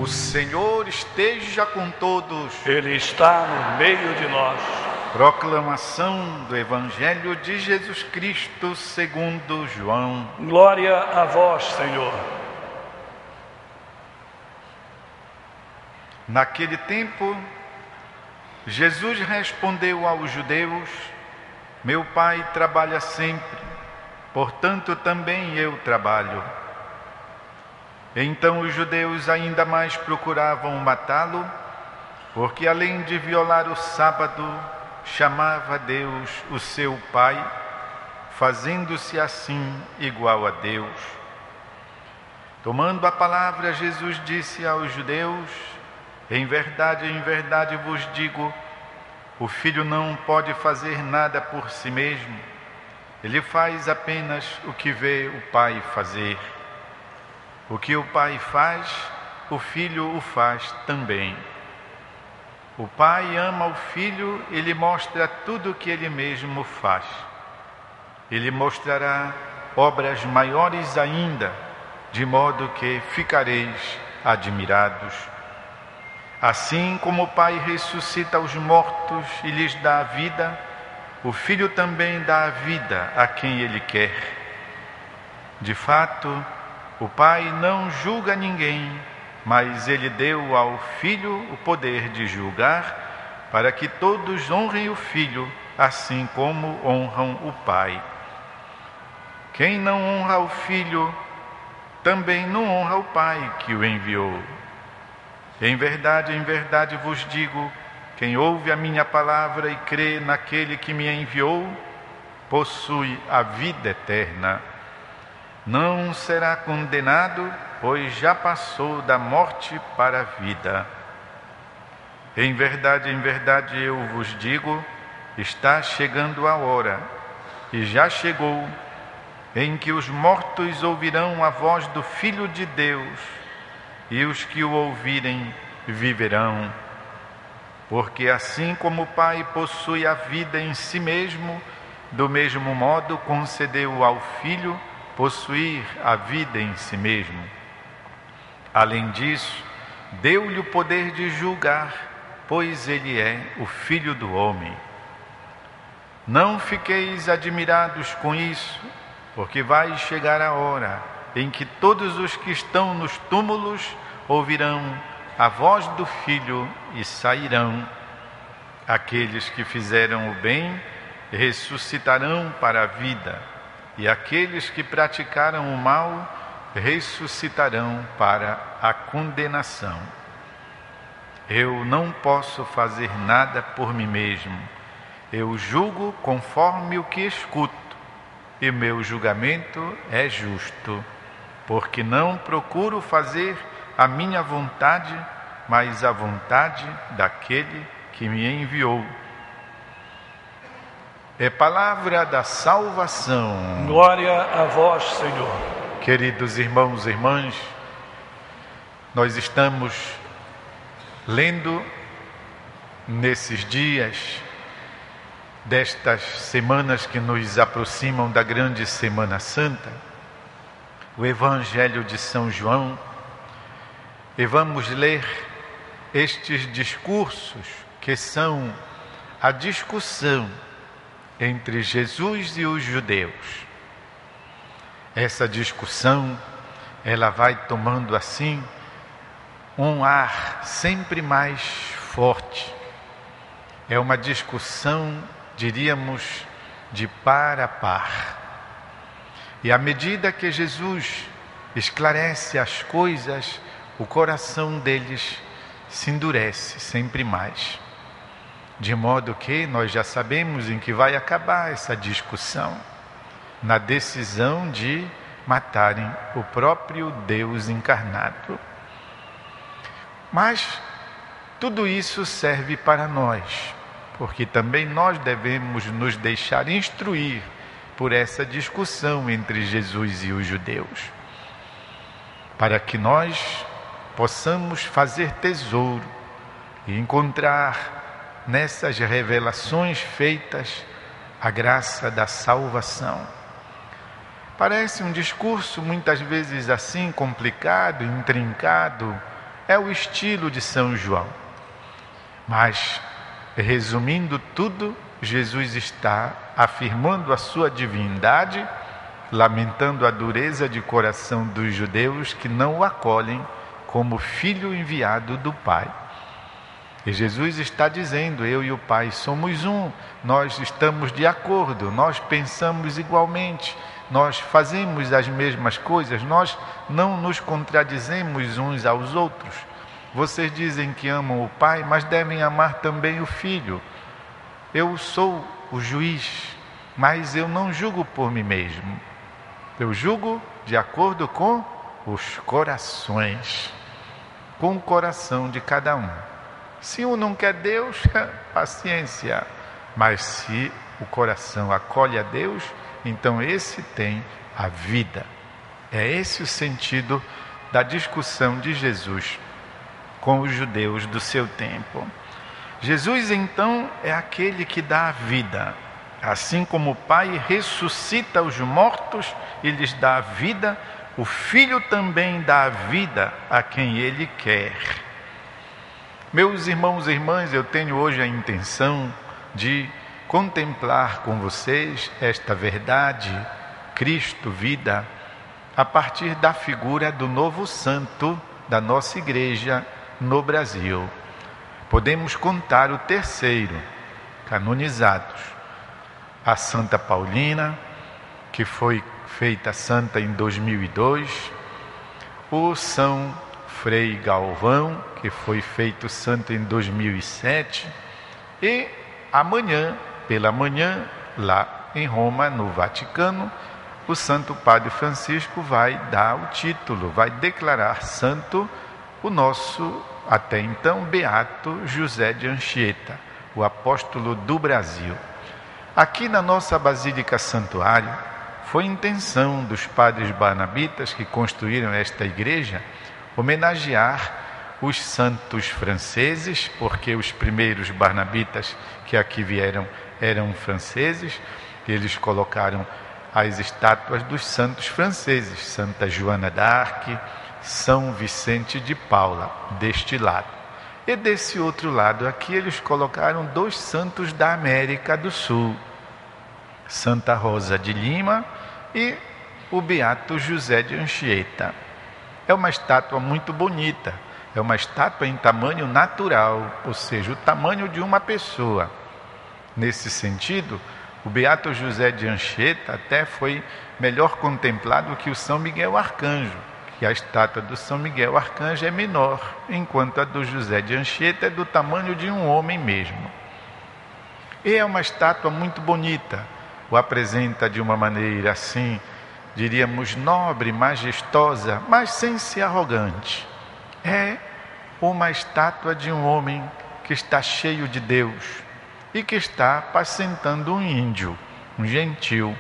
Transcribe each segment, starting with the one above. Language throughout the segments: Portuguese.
O Senhor esteja com todos. Ele está no meio de nós. Proclamação do Evangelho de Jesus Cristo segundo João. Glória a vós, Senhor. Naquele tempo, Jesus respondeu aos judeus: Meu Pai trabalha sempre, portanto também eu trabalho. Então os judeus ainda mais procuravam matá-lo, porque além de violar o sábado, chamava Deus o seu Pai, fazendo-se assim igual a Deus. Tomando a palavra, Jesus disse aos judeus: em verdade vos digo, o Filho não pode fazer nada por si mesmo. Ele faz apenas o que vê o Pai fazer. O que o Pai faz, o Filho o faz também. O Pai ama o Filho e lhe mostra tudo o que ele mesmo faz. Ele mostrará obras maiores ainda, de modo que ficareis admirados. Assim como o Pai ressuscita os mortos e lhes dá a vida, o Filho também dá a vida a quem ele quer. De fato, o Pai não julga ninguém, mas ele deu ao Filho o poder de julgar, para que todos honrem o Filho, assim como honram o Pai. Quem não honra o Filho, também não honra o Pai que o enviou. Em verdade vos digo, quem ouve a minha palavra e crê naquele que me enviou, possui a vida eterna. Não será condenado, pois já passou da morte para a vida. Em verdade eu vos digo, está chegando a hora, e já chegou, em que os mortos ouvirão a voz do Filho de Deus, e os que o ouvirem viverão. Porque assim como o Pai possui a vida em si mesmo, do mesmo modo concedeu ao Filho possuir a vida em si mesmo. Além disso, deu-lhe o poder de julgar, pois ele é o Filho do homem. Não fiqueis admirados com isso, porque vai chegar a hora em que todos os que estão nos túmulos ouvirão a voz do Filho e sairão. Aqueles que fizeram o bem ressuscitarão para a vida, e aqueles que praticaram o mal ressuscitarão para a condenação. Eu não posso fazer nada por mim mesmo. Eu julgo conforme o que escuto, e meu julgamento é justo, porque não procuro fazer a minha vontade, mas a vontade daquele que me enviou. É palavra da salvação. Glória a vós, Senhor. Queridos irmãos e irmãs, nós estamos lendo nesses dias destas semanas que nos aproximam da grande Semana Santa, o Evangelho de São João, e vamos ler estes discursos que são a discussão entre Jesus e os judeus. Essa discussão, ela vai tomando assim um ar sempre mais forte. É uma discussão, diríamos, de par a par. E à medida que Jesus esclarece as coisas, o coração deles se endurece sempre mais. De modo que nós já sabemos em que vai acabar essa discussão, na decisão de matarem o próprio Deus encarnado. Mas tudo isso serve para nós, porque também nós devemos nos deixar instruir por essa discussão entre Jesus e os judeus, para que nós possamos fazer tesouro e encontrar nessas revelações feitas a graça da salvação. Parece um discurso muitas vezes assim complicado, intrincado, É o estilo de São João. Mas, resumindo tudo, Jesus está afirmando a sua divindade, lamentando a dureza de coração dos judeus que não o acolhem como filho enviado do Pai. E Jesus está dizendo: eu e o Pai somos um, nós estamos de acordo, nós pensamos igualmente, nós fazemos as mesmas coisas, nós não nos contradizemos uns aos outros. Vocês dizem que amam o Pai, mas devem amar também o Filho. Eu sou o juiz, mas eu não julgo por mim mesmo. Eu julgo de acordo com os corações, com o coração de cada um. Se um não quer Deus, paciência. Mas se o coração acolhe a Deus, então esse tem a vida. É esse o sentido da discussão de Jesus com os judeus do seu tempo. Jesus, então, é aquele que dá a vida. Assim como o Pai ressuscita os mortos e lhes dá a vida, o Filho também dá a vida a quem Ele quer. Meus irmãos e irmãs, eu tenho hoje a intenção de contemplar com vocês esta verdade, Cristo, vida, a partir da figura do novo santo da nossa igreja no Brasil. Podemos contar o terceiro canonizados: a Santa Paulina, que foi feita santa em 2002, o São Frei Galvão, que foi feito santo em 2007, e amanhã, pela manhã, lá em Roma, no Vaticano, o Santo Padre Francisco vai dar o título, vai declarar santo o nosso, até então, beato José de Anchieta, o apóstolo do Brasil. Aqui na nossa Basílica Santuário, foi intenção dos padres barnabitas que construíram esta igreja homenagear os santos franceses, porque os primeiros barnabitas que aqui vieram eram franceses. Eles colocaram as estátuas dos santos franceses, Santa Joana d'Arc, São Vicente de Paula, deste lado. E desse outro lado aqui eles colocaram dois santos da América do Sul, Santa Rosa de Lima e o beato José de Anchieta. É uma estátua muito bonita, é uma estátua em tamanho natural, ou seja, o tamanho de uma pessoa. Nesse sentido, o beato José de Anchieta até foi melhor contemplado que o São Miguel Arcanjo, que a estátua do São Miguel Arcanjo é menor, enquanto a do José de Anchieta é do tamanho de um homem mesmo. E é uma estátua muito bonita, o apresenta de uma maneira assim, diríamos nobre, majestosa, mas sem ser arrogante. É uma estátua de um homem que está cheio de Deus e que está apacentando um índio, um gentil.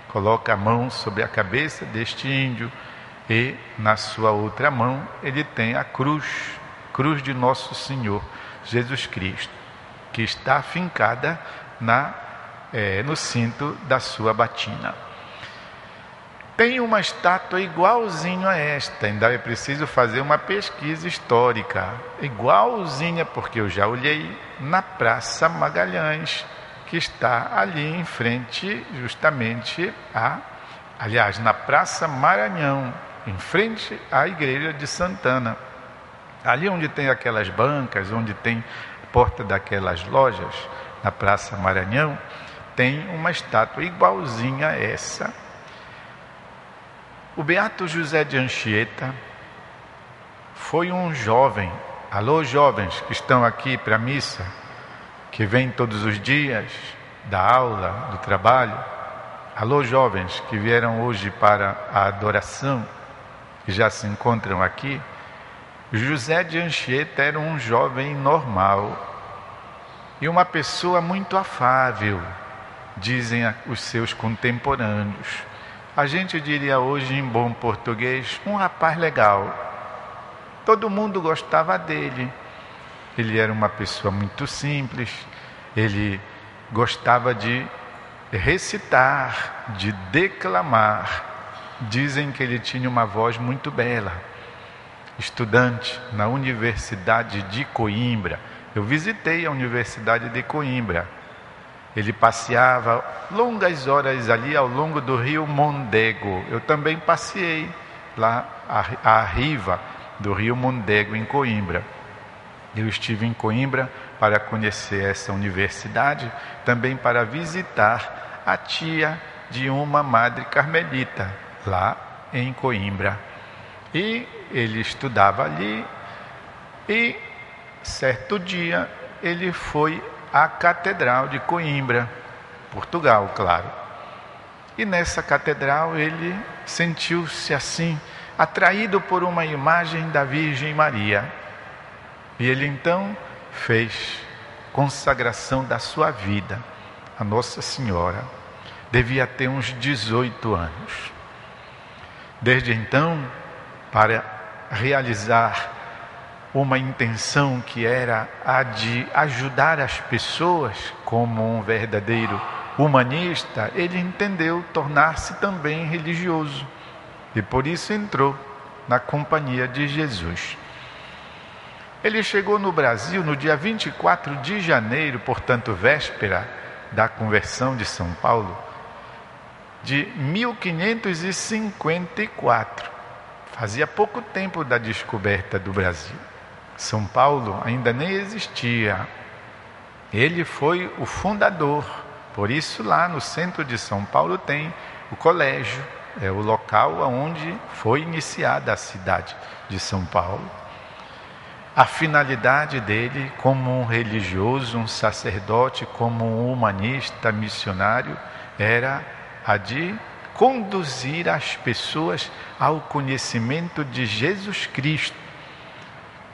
Coloca a mão sobre a cabeça deste índio e na sua outra mão ele tem a cruz de Nosso Senhor Jesus Cristo, que está afincada no cinto da sua batina. Tem uma estátua igualzinha a esta, ainda é preciso fazer uma pesquisa histórica, igualzinha, porque eu já olhei na Praça Magalhães, que está ali em frente justamente na Praça Maranhão, em frente à Igreja de Santana. Ali onde tem aquelas bancas, onde tem a porta daquelas lojas, na Praça Maranhão, tem uma estátua igualzinha a essa. O beato José de Anchieta foi um jovem. Alô, jovens que estão aqui para a missa, que vêm todos os dias da aula, do trabalho. Alô, jovens que vieram hoje para a adoração, que já se encontram aqui. José de Anchieta era um jovem normal e uma pessoa muito afável, dizem os seus contemporâneos. A gente diria hoje em bom português, um rapaz legal. Todo mundo gostava dele. Ele era uma pessoa muito simples, ele gostava de recitar, de declamar. Dizem que ele tinha uma voz muito bela. estudante na Universidade de Coimbra. Eu visitei a Universidade de Coimbra. Ele passeava longas horas ali ao longo do rio Mondego. Eu também passei lá à riva do rio Mondego, em Coimbra. Eu estive em Coimbra para conhecer essa universidade, também para visitar a tia de uma madre carmelita, lá em Coimbra. E ele estudava ali e, certo dia, ele foi à Catedral de Coimbra, Portugal, claro. E nessa catedral ele sentiu-se assim, atraído por uma imagem da Virgem Maria. E ele então fez consagração da sua vida a Nossa Senhora. Devia ter uns 18 anos. Desde então, para realizar uma intenção que era a de ajudar as pessoas como um verdadeiro humanista, ele entendeu tornar-se também religioso. E por isso entrou na Companhia de Jesus. Ele chegou no Brasil no dia 24 de janeiro, portanto, véspera da conversão de São Paulo, de 1554. Fazia pouco tempo da descoberta do Brasil. São Paulo ainda nem existia. Ele foi o fundador. Por isso, lá no centro de São Paulo tem o colégio. É o local onde foi iniciada a cidade de São Paulo. A finalidade dele, como um religioso, um sacerdote, como um humanista, missionário, era a de conduzir as pessoas ao conhecimento de Jesus Cristo,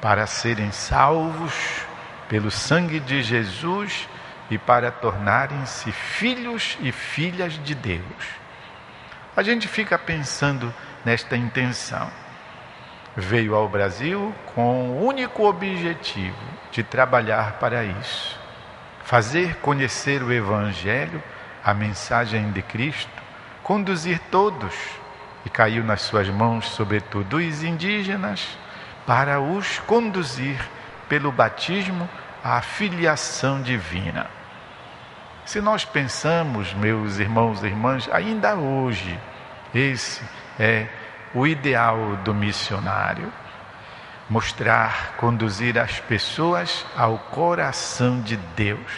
para serem salvos pelo sangue de Jesus e para tornarem-se filhos e filhas de Deus. A gente fica pensando nesta intenção. Veio ao Brasil com o único objetivo de trabalhar para isso. Fazer conhecer o Evangelho, a mensagem de Cristo, conduzir todos, e caiu nas suas mãos, sobretudo os indígenas, para os conduzir pelo batismo à filiação divina. Se nós pensamos, meus irmãos e irmãs, ainda hoje, esse é o ideal do missionário: mostrar, conduzir as pessoas ao coração de Deus.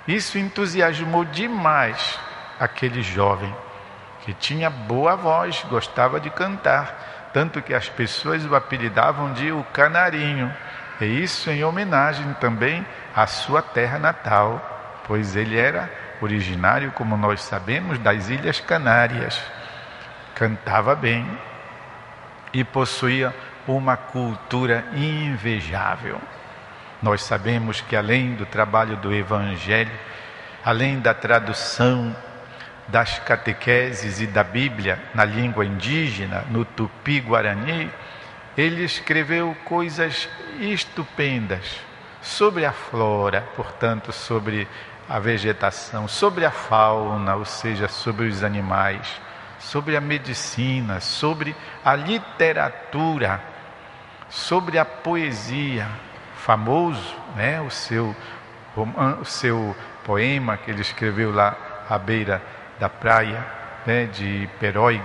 Isso entusiasmou demais aquele jovem, que tinha boa voz, gostava de cantar, tanto que as pessoas o apelidavam de o Canarinho, e isso em homenagem também à sua terra natal, pois ele era originário, como nós sabemos, das Ilhas Canárias. Cantava bem e possuía uma cultura invejável. Nós sabemos que além do trabalho do Evangelho, além da tradução das catequeses e da Bíblia na língua indígena, no tupi-guarani, ele escreveu coisas estupendas sobre a flora, portanto, sobre a vegetação, sobre a fauna, ou seja, sobre os animais, sobre a medicina, sobre a literatura, sobre a poesia. Famoso, né? O seu poema que ele escreveu lá à beira da praia, né, de Peróigue.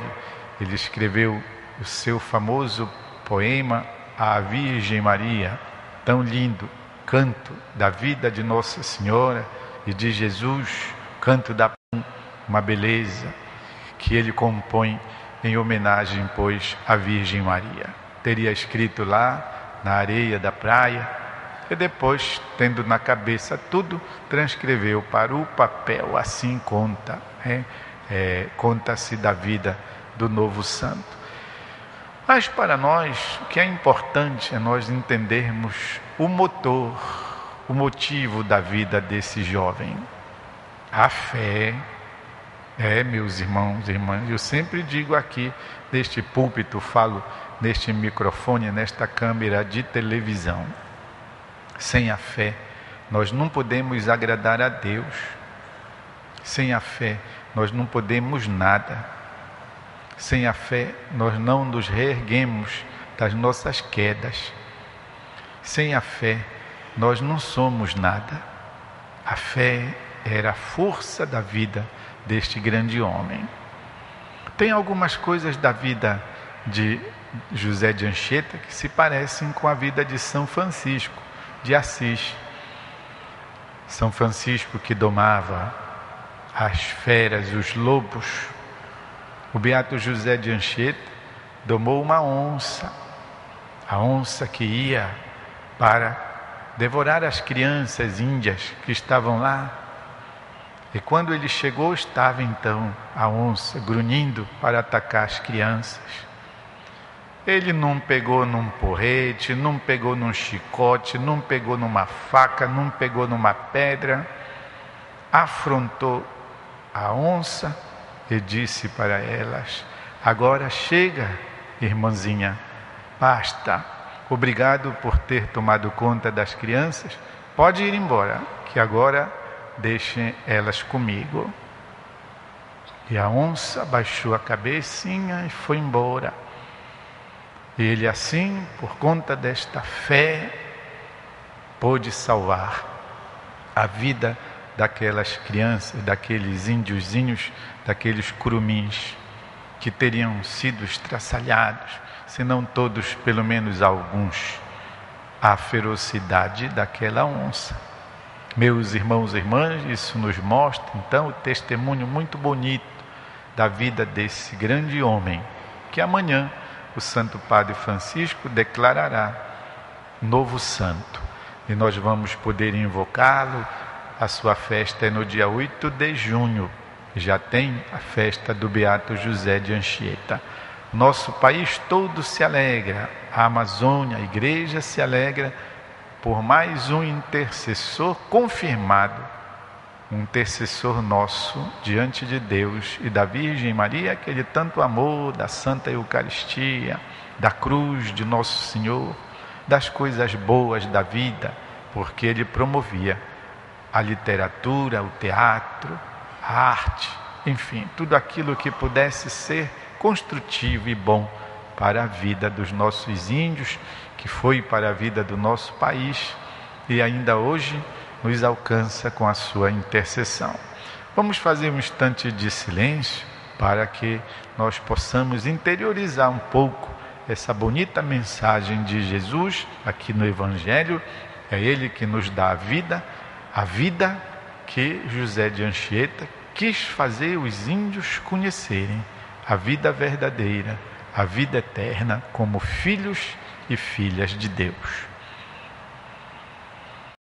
Ele escreveu o seu famoso poema à Virgem Maria, tão lindo, canto da vida de Nossa Senhora e de Jesus, canto da uma beleza que ele compõe em homenagem, pois, à Virgem Maria. Teria escrito lá na areia da praia e depois, tendo na cabeça tudo, transcreveu para o papel. Assim conta, conta-se da vida do novo santo. Mas para nós, o que é importante é nós entendermos o motor, o motivo da vida desse jovem. A fé. Meus irmãos e irmãs, eu sempre digo aqui, neste púlpito, falo neste microfone, nesta câmera de televisão. Sem a fé, nós não podemos agradar a Deus. Sem a fé, nós não podemos nada. Sem a fé, nós não nos reerguemos das nossas quedas. Sem a fé, nós não somos nada. A fé era a força da vida deste grande homem. Tem algumas coisas da vida de José de Anchieta que se parecem com a vida de São Francisco de Assis. São Francisco que domava as feras, os lobos. O beato José de Anchieta domou uma onça, a onça que ia para devorar as crianças índias que estavam lá. E quando ele chegou, estava então a onça grunhindo para atacar as crianças. Ele não pegou num porrete, não pegou num chicote, não pegou numa faca, não pegou numa pedra. Afrontou a onça e disse para elas: agora chega, irmãzinha, basta. Obrigado por ter tomado conta das crianças. Pode ir embora, que agora deixem elas comigo. E a onça baixou a cabecinha e foi embora. E ele assim, por conta desta fé, pôde salvar a vida daquelas crianças, daqueles índiozinhos, daqueles curumins que teriam sido estraçalhados, se não todos, pelo menos alguns, à ferocidade daquela onça. Meus irmãos e irmãs, isso nos mostra então o testemunho muito bonito da vida desse grande homem, que amanhã o Santo Padre Francisco declarará novo santo. E nós vamos poder invocá-lo. A sua festa é no dia 8 de junho. Já tem a festa do Beato José de Anchieta. Nosso país todo se alegra, a Amazônia, a igreja se alegra por mais um intercessor confirmado, um intercessor nosso diante de Deus e da Virgem Maria, que ele tanto amou, da Santa Eucaristia, da cruz de Nosso Senhor, das coisas boas da vida, porque ele promovia a literatura, o teatro, a arte, enfim, tudo aquilo que pudesse ser construtivo e bom para a vida dos nossos índios, que foi para a vida do nosso país e ainda hoje nos alcança com a sua intercessão. Vamos fazer um instante de silêncio para que nós possamos interiorizar um pouco essa bonita mensagem de Jesus aqui no Evangelho. É Ele que nos dá a vida que José de Anchieta quis fazer os índios conhecerem, a vida verdadeira, a vida eterna, como filhos e filhas de Deus.